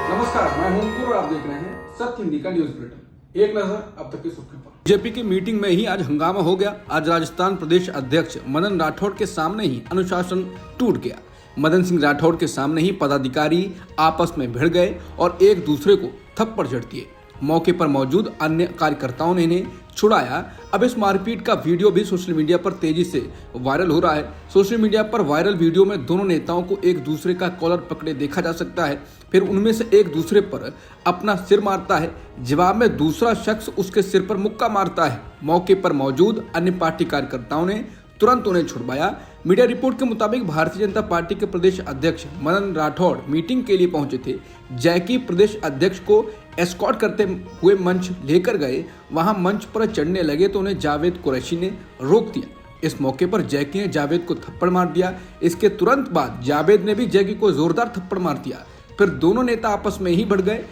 नमस्कार, मैं हूं अंकुर और आप देख रहे हैं सत्य हिंदी का न्यूज बुलेटिन। एक नजर अब तक की सुर्खियों पर। बीजेपी की मीटिंग में ही आज हंगामा हो गया। आज राजस्थान प्रदेश अध्यक्ष मदन राठौड़ के सामने ही अनुशासन टूट गया। मदन सिंह राठौड़ के सामने ही पदाधिकारी आपस में भिड़ गए और एक दूसरे को थप्पड़ जड़ दिए। मौके पर मौजूद अन्य कार्यकर्ताओं ने इन्हें छुड़ाया। अब इस मारपीट का वीडियो भी सोशल मीडिया पर तेजी से वायरल हो रहा है। सोशल मीडिया पर वायरल वीडियो में दोनों नेताओं को एक दूसरे का कॉलर पकड़े देखा जा सकता है। फिर उनमें से एक दूसरे पर अपना सिर मारता है। जवाब में दूसरा शख्स उसके सिर पर मुक्का मारता है। मौके पर मौजूद अन्य पार्टी कार्यकर्ताओं ने तुरंत उन्हें छुड़वाया। मीडिया रिपोर्ट के मुताबिक भारतीय जनता पार्टी के प्रदेश अध्यक्ष मदन राठौड़ मीटिंग के लिए पहुंचे थे। जैकी प्रदेश अध्यक्ष को एस्कॉर्ट करते हुए मंच लेकर गए। वहां मंच पर चढ़ने लगे तो उन्हें जावेद कुरैशी ने रोक दिया। इस मौके पर जैकी ने जावेद को थप्पड़ मार दिया। इसके तुरंत बाद जावेद ने भी जैकी को जोरदार थप्पड़ मार दिया। फिर दोनों नेता आपस में ही भिड़ गए।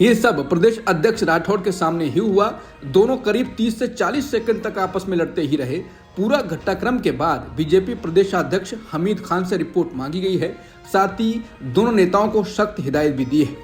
ये सब प्रदेश अध्यक्ष राठौड़ के सामने ही हुआ। दोनों करीब 30 से 40 सेकंड तक आपस में लड़ते ही रहे। पूरा घटनाक्रम के बाद बीजेपी प्रदेशाध्यक्ष हमीद खान से रिपोर्ट मांगी गई है। साथ ही दोनों नेताओं को सख्त हिदायत भी दी है।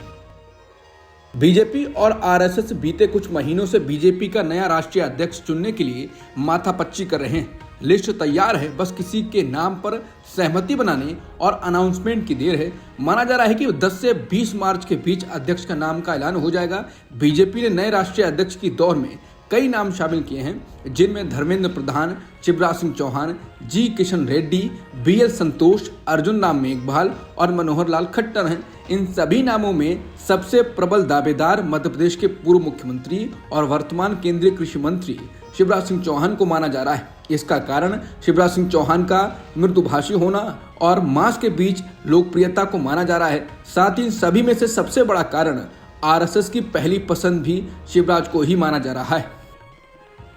बीजेपी और आरएसएस बीते कुछ महीनों से बीजेपी का नया राष्ट्रीय अध्यक्ष चुनने के लिए माथापच्ची कर रहे हैं। लिस्ट तैयार है, बस किसी के नाम पर सहमति बनाने और अनाउंसमेंट की देर है। माना जा रहा है कि 10 से 20 मार्च के बीच अध्यक्ष का नाम का ऐलान हो जाएगा। बीजेपी ने नए राष्ट्रीय अध्यक्ष की दौड़ में कई नाम शामिल किए हैं, जिनमें धर्मेंद्र प्रधान, शिवराज सिंह चौहान, जी किशन रेड्डी, बीएल संतोष, अर्जुन राम मेघवाल और मनोहर लाल खट्टर हैं। इन सभी नामों में सबसे प्रबल दावेदार मध्य प्रदेश के पूर्व मुख्यमंत्री और वर्तमान केंद्रीय कृषि मंत्री शिवराज सिंह चौहान को माना जा रहा है। इसका कारण शिवराज सिंह चौहान का मृदुभाषी होना और मास के बीच लोकप्रियता को माना जा रहा है। साथ ही सभी में से सबसे बड़ा कारण आरएसएस की पहली पसंद भी शिवराज को ही माना जा रहा है।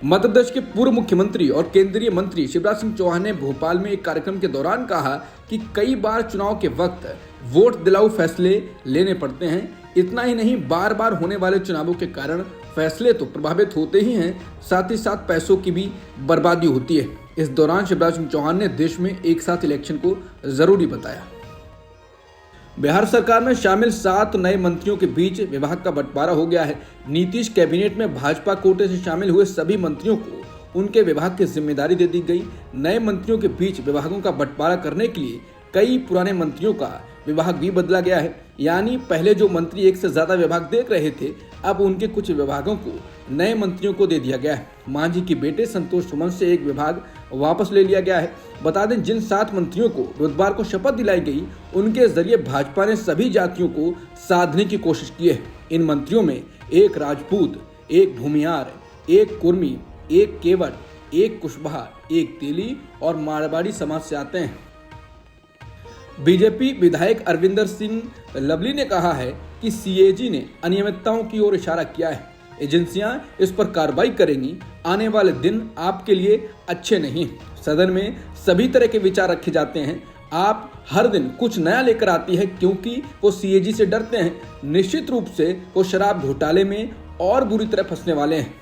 मध्य प्रदेश के पूर्व मुख्यमंत्री और केंद्रीय मंत्री शिवराज सिंह चौहान ने भोपाल में एक कार्यक्रम के दौरान कहा कि कई बार चुनाव के वक्त वोट दिलाऊ फैसले लेने पड़ते हैं। इतना ही नहीं, बार बार होने वाले चुनावों के कारण फैसले तो प्रभावित होते ही हैं, साथ ही साथ पैसों की भी बर्बादी होती है। इस दौरान शिवराज सिंह चौहान ने देश में एक साथ इलेक्शन को जरूरी बताया। बिहार सरकार में शामिल 7 नए मंत्रियों के बीच विभाग का बंटवारा हो गया है। नीतीश कैबिनेट में भाजपा कोटे से शामिल हुए सभी मंत्रियों को उनके विभाग की जिम्मेदारी दे दी गई। नए मंत्रियों के बीच विभागों का बंटवारा करने के लिए कई पुराने मंत्रियों का विभाग भी बदला गया है। यानी पहले जो मंत्री एक से ज्यादा विभाग देख रहे थे, अब उनके कुछ विभागों को नए मंत्रियों को दे दिया गया है। मांझी के बेटे संतोष सुमन से एक विभाग वापस ले लिया गया है। बता दें, जिन 7 मंत्रियों को बुधवार को शपथ दिलाई गई, उनके जरिए भाजपा ने सभी जातियों को साधने की कोशिश की है। इन मंत्रियों में एक राजपूत, एक भूमियार, एक कुर्मी, एक केवट, एक कुशवाहा, एक तेली और मारवाड़ी समाज से आते हैं। बीजेपी विधायक अरविंदर सिंह लवली ने कहा है कि सीएजी ने अनियमितताओं की ओर इशारा किया है। एजेंसियां इस पर कार्रवाई करेंगी। आने वाले दिन आपके लिए अच्छे नहीं। सदन में सभी तरह के विचार रखे जाते हैं। आप हर दिन कुछ नया लेकर आती है, क्योंकि वो सीएजी से डरते हैं। निश्चित रूप से वो शराब घोटाले में और बुरी तरह फंसने वाले हैं।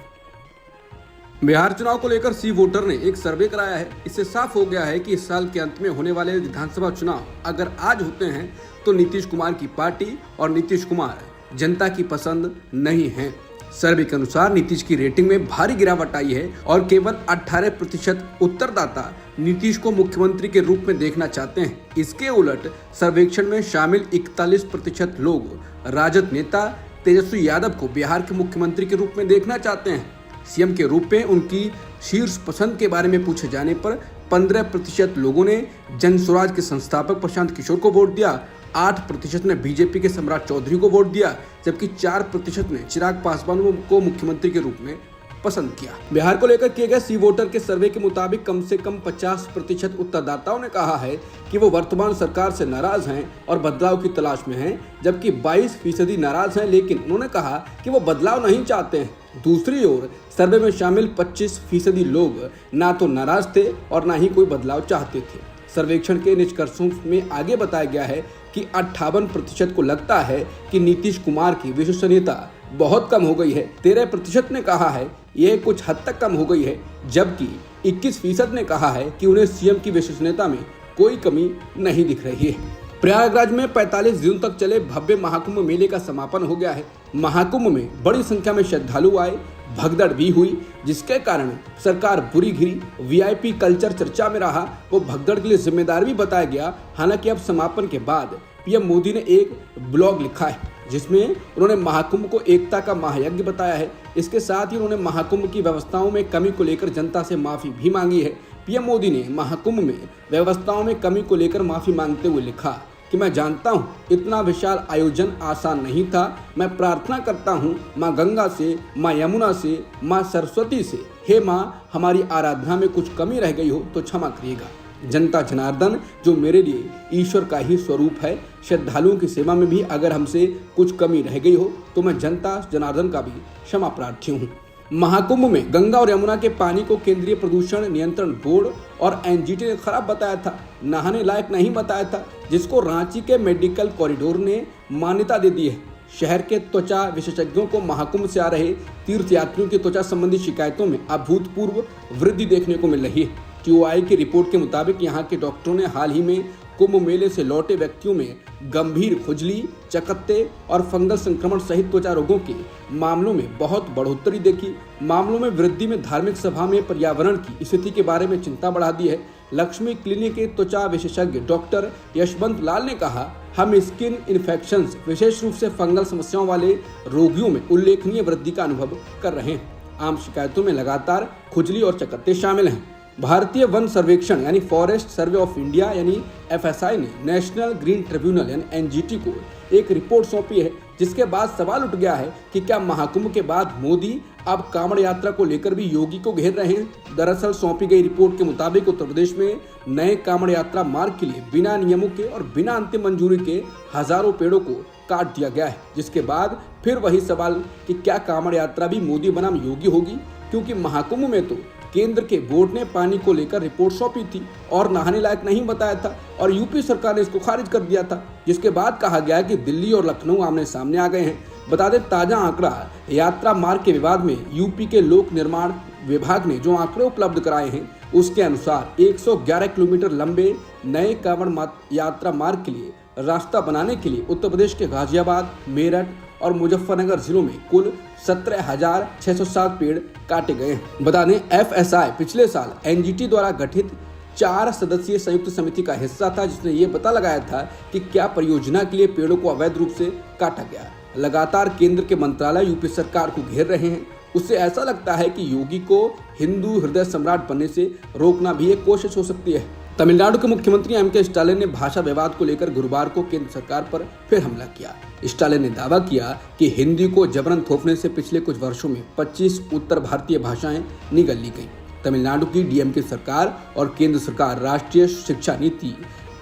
बिहार चुनाव को लेकर सी वोटर ने एक सर्वे कराया है। इससे साफ हो गया है कि इस साल के अंत में होने वाले विधानसभा चुनाव अगर आज होते हैं तो नीतीश कुमार की पार्टी और नीतीश कुमार जनता की पसंद नहीं है। सर्वे के अनुसार नीतीश की रेटिंग में भारी गिरावट आई है और केवल 18% उत्तरदाता नीतीश को मुख्यमंत्री के रूप में देखना चाहते हैं। इसके उलट सर्वेक्षण में शामिल 41% लोग राजद नेता तेजस्वी यादव को बिहार के मुख्यमंत्री के रूप में देखना चाहते हैं। सीएम के रूप में उनकी शीर्ष पसंद के बारे में पूछे जाने पर 15% लोगों ने जनस्वराज के संस्थापक प्रशांत किशोर को वोट दिया। 8% ने बीजेपी के सम्राट चौधरी को वोट दिया, जबकि 4% ने चिराग पासवान को मुख्यमंत्री के रूप में पसंद किया। बिहार को लेकर किए गए सी वोटर के सर्वे के मुताबिक कम से कम 50% उत्तरदाताओं ने कहा है कि वो वर्तमान सरकार से नाराज हैं और बदलाव की तलाश में हैं, जबकि 22% नाराज हैं, लेकिन उन्होंने कहा कि वो बदलाव नहीं चाहते हैं। दूसरी ओर सर्वे में शामिल 25% लोग ना तो नाराज थे और ना ही कोई बदलाव चाहते थे। सर्वेक्षण के निष्कर्षों में आगे बताया गया है कि 58% को लगता है कि नीतीश कुमार की विश्वसनीयता बहुत कम हो गई है। 13% ने कहा है यह कुछ हद तक कम हो गई है, जबकि 21% ने कहा है कि उन्हें सीएम की विश्वसनीयता में कोई कमी नहीं दिख रही है। प्रयागराज में 45 दिनों तक चले भव्य महाकुंभ मेले का समापन हो गया है। महाकुंभ में बड़ी संख्या में श्रद्धालु आए, भगदड़ भी हुई, जिसके कारण सरकार बुरी घिरी। वीआईपी कल्चर चर्चा में रहा, वो भगदड़ के लिए जिम्मेदार भी बताया गया। हालांकि अब समापन के बाद पीएम मोदी ने एक ब्लॉग लिखा है जिसमें उन्होंने महाकुंभ को एकता का महायज्ञ बताया है। इसके साथ ही उन्होंने महाकुंभ की व्यवस्थाओं में कमी को लेकर जनता से माफी भी मांगी है। पीएम मोदी ने महाकुंभ में व्यवस्थाओं में कमी को लेकर माफी मांगते हुए लिखा कि मैं जानता हूँ इतना विशाल आयोजन आसान नहीं था। मैं प्रार्थना करता हूँ माँ गंगा से, माँ यमुना से, माँ सरस्वती से, हे माँ हमारी आराधना में कुछ कमी रह गई हो तो क्षमा करिएगा। जनता जनार्दन जो मेरे लिए ईश्वर का ही स्वरूप है, श्रद्धालुओं की सेवा में भी अगर हमसे कुछ कमी रह गई हो तो मैं जनता जनार्दन का भी क्षमा प्रार्थी हूँ। महाकुंभ में गंगा और यमुना के पानी को केंद्रीय प्रदूषण नियंत्रण बोर्ड और एनजीटी ने खराब बताया था, नहाने लायक नहीं बताया था, जिसको रांची के मेडिकल कॉरिडोर ने मान्यता दे दी है। शहर के त्वचा विशेषज्ञों को महाकुंभ से आ रहे तीर्थ यात्रियों की त्वचा संबंधी शिकायतों में अभूतपूर्व वृद्धि देखने को मिल रही है। टीओआई की रिपोर्ट के मुताबिक यहाँ के डॉक्टरों ने हाल ही में कुंभ मेले से लौटे व्यक्तियों में गंभीर खुजली, चकत्ते और फंगल संक्रमण सहित त्वचा रोगों के मामलों में बहुत बढ़ोतरी देखी। मामलों में वृद्धि में धार्मिक सभा में पर्यावरण की स्थिति के बारे में चिंता बढ़ा दी है। लक्ष्मी क्लिनिक के त्वचा विशेषज्ञ डॉक्टर यशवंत लाल ने कहा, हम स्किन इन्फेक्शंस विशेष रूप से फंगल समस्याओं वाले रोगियों में उल्लेखनीय वृद्धि का अनुभव कर रहे हैं। आम शिकायतों में लगातार खुजली और चकत्ते शामिल हैं। भारतीय वन सर्वेक्षण यानी फॉरेस्ट सर्वे ऑफ इंडिया यानी एफएसआई ने नेशनल ग्रीन ट्रिब्यूनल यानी एनजीटी को एक रिपोर्ट सौंपी है, जिसके बाद सवाल उठ गया है कि क्या महाकुंभ के बाद मोदी अब कांवड़ यात्रा को लेकर भी योगी को घेर रहे हैं। दरअसल सौंपी गई रिपोर्ट के मुताबिक उत्तर प्रदेश में नए कांवड़ यात्रा मार्ग के लिए बिना नियमों के और बिना अंतिम मंजूरी के हजारों पेड़ों को काट दिया गया है। जिसके बाद फिर वही सवाल कि क्या कांवड़ यात्रा भी मोदी बनाम योगी होगी, क्योंकि महाकुंभ में तो केंद्र के बोर्ड ने पानी को लेकर रिपोर्ट सौंपी थी और नहाने लायक नहीं बताया था और यूपी सरकार ने इसको खारिज कर दिया था, जिसके बाद कहा गया कि दिल्ली और लखनऊ आमने सामने आ गए हैं। बता दें ताजा आंकड़ा यात्रा मार्ग के विवाद में यूपी के लोक निर्माण विभाग ने जो आंकड़े उपलब्ध कराए हैं उसके अनुसार 111 किलोमीटर लंबे नए कांवड़ यात्रा मार्ग के लिए रास्ता बनाने के लिए उत्तर प्रदेश के गाजियाबाद, मेरठ और मुजफ्फरनगर जिलों में कुल 17,607 पेड़ काटे गए हैं। बता दें एफएसआई पिछले साल एनजीटी द्वारा गठित 4 सदस्यीय संयुक्त समिति का हिस्सा था, जिसने ये पता लगाया था कि क्या परियोजना के लिए पेड़ों को अवैध रूप से काटा गया। लगातार केंद्र के मंत्रालय यूपी सरकार को घेर रहे हैं। उससे ऐसा लगता है कि योगी को हिंदू हृदय सम्राट बनने से रोकना भी एक कोशिश हो सकती है। तमिलनाडु के मुख्यमंत्री एमके स्टालिन ने भाषा विवाद को लेकर गुरुवार को केंद्र सरकार पर फिर हमला किया। स्टालिन ने दावा किया कि हिंदी को जबरन थोपने से पिछले कुछ वर्षों में 25 उत्तर भारतीय भाषाएं निगल ली गईं। तमिलनाडु की डीएमके सरकार और केंद्र सरकार राष्ट्रीय शिक्षा नीति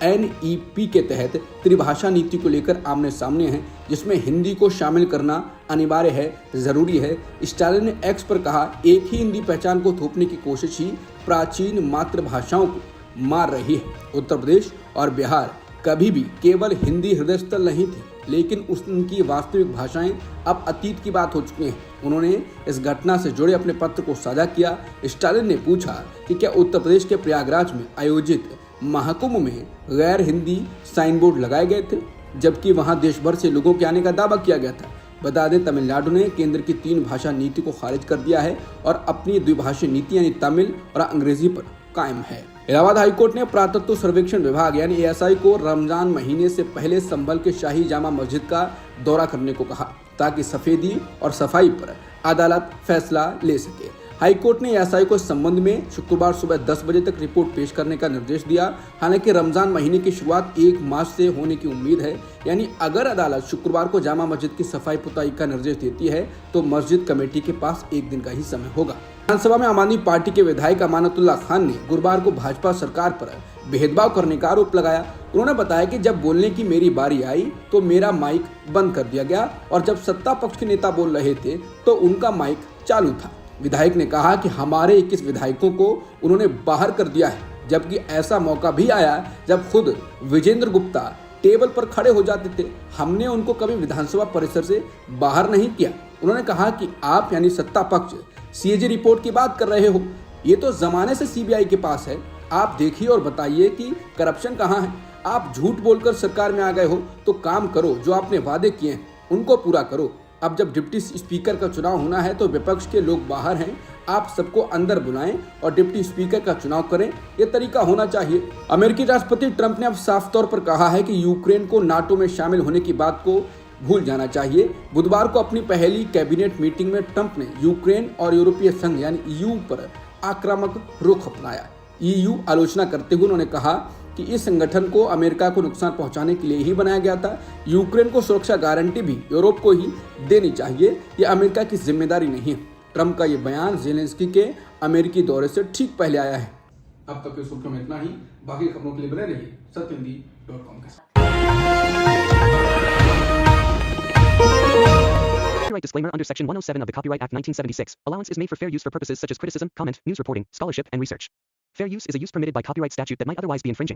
एनईपी के तहत त्रिभाषा नीति को लेकर आमने सामने हैं, जिसमें हिंदी को शामिल करना अनिवार्य है, जरूरी है। स्टालिन ने एक्स पर कहा, एक ही हिंदी पहचान को थोपने की कोशिश ही प्राचीन मातृभाषाओं को मार रही है। उत्तर प्रदेश और बिहार कभी भी केवल हिंदी हृदय स्थल नहीं थी, लेकिन उनकी वास्तविक भाषाएं अब अतीत की बात हो चुकी हैं। उन्होंने इस घटना से जुड़े अपने पत्र को साझा किया। स्टालिन ने पूछा कि क्या उत्तर प्रदेश के प्रयागराज में आयोजित महाकुंभ में गैर हिंदी साइन बोर्ड लगाए गए थे, जबकि वहां देश भर से लोगों के आने का दावा किया गया था। बता दें तमिलनाडु ने केंद्र की 3 भाषा नीति को खारिज कर दिया है और अपनी द्विभाषी नीति यानी तमिल और अंग्रेजी पर कायम है। इलाहाबाद हाईकोर्ट ने पुरातत्व सर्वेक्षण विभाग यानी एएसआई को रमजान महीने से पहले संभल के शाही जामा मस्जिद का दौरा करने को कहा, ताकि सफेदी और सफाई पर अदालत फैसला ले सके। हाईकोर्ट ने एएसआई को इस संबंध में शुक्रवार सुबह 10 बजे तक रिपोर्ट पेश करने का निर्देश दिया। हालांकि रमजान महीने की शुरुआत 1 मार्च से होने की उम्मीद है, यानी अगर अदालत शुक्रवार को जामा मस्जिद की सफाई पुताई का निर्देश देती है तो मस्जिद कमेटी के पास 1 दिन का ही समय होगा। विधानसभा में आम आदमी पार्टी के विधायक अमानतुल्लाह खान ने गुरुवार को भाजपा सरकार पर भेदभाव करने का आरोप लगाया। उन्होंने बताया कि जब बोलने की मेरी बारी आई तो मेरा माइक बंद कर दिया गया और जब सत्ता पक्ष के नेता बोल रहे थे तो उनका माइक चालू था। विधायक ने कहा कि हमारे 21 विधायकों को उन्होंने बाहर कर दिया है, जबकि ऐसा मौका भी आया जब खुद विजेंद्र गुप्ता टेबल पर खड़े हो जाते थे। हमने उनको कभी विधानसभा परिसर से बाहर नहीं किया। उन्होंने कहा कि आप यानी सत्ता पक्ष सीएजी रिपोर्ट की बात कर रहे हो, ये तो जमाने से सीबीआई के पास है। आप देखिए और बताइए कि करप्शन कहाँ है। आप झूठ बोलकर सरकार में आ गए हो तो काम करो, जो आपने वादे किए हैं उनको पूरा करो। अब जब डिप्टी स्पीकर का चुनाव होना है तो विपक्ष के लोग बाहर हैं, आप सबको अंदर बुलाएं और डिप्टी स्पीकर का चुनाव करें, ये तरीका होना चाहिए। अमेरिकी राष्ट्रपति ट्रंप ने अब साफ तौर पर कहा है कि यूक्रेन को नाटो में शामिल होने की बात को भूल जाना चाहिए। बुधवार को अपनी पहली कैबिनेट मीटिंग में ट्रंप ने यूक्रेन और यूरोपीय संघ यानी ईयू पर आक्रामक रुख अपनाया। ईयू आलोचना करते हुए उन्होंने कहा कि इस संगठन को अमेरिका को नुकसान पहुंचाने के लिए ही बनाया गया था। यूक्रेन को सुरक्षा गारंटी भी यूरोप को ही देनी चाहिए, ये अमेरिका की जिम्मेदारी नहीं है। ट्रंप का ये बयान ज़ेलेंस्की के अमेरिकी दौरे से ठीक पहले आया है। अब तक की सुर्खियों में इतना ही। बाकी खबरों के लिए बने रहिए सत्यहिंदी.com के साथ। Copyright disclaimer under Section 107 of the Copyright Act 1976. Allowance is made for fair use for purposes such as criticism, comment, news reporting, scholarship, and research. Fair use is a use permitted by copyright statute that might otherwise be infringing.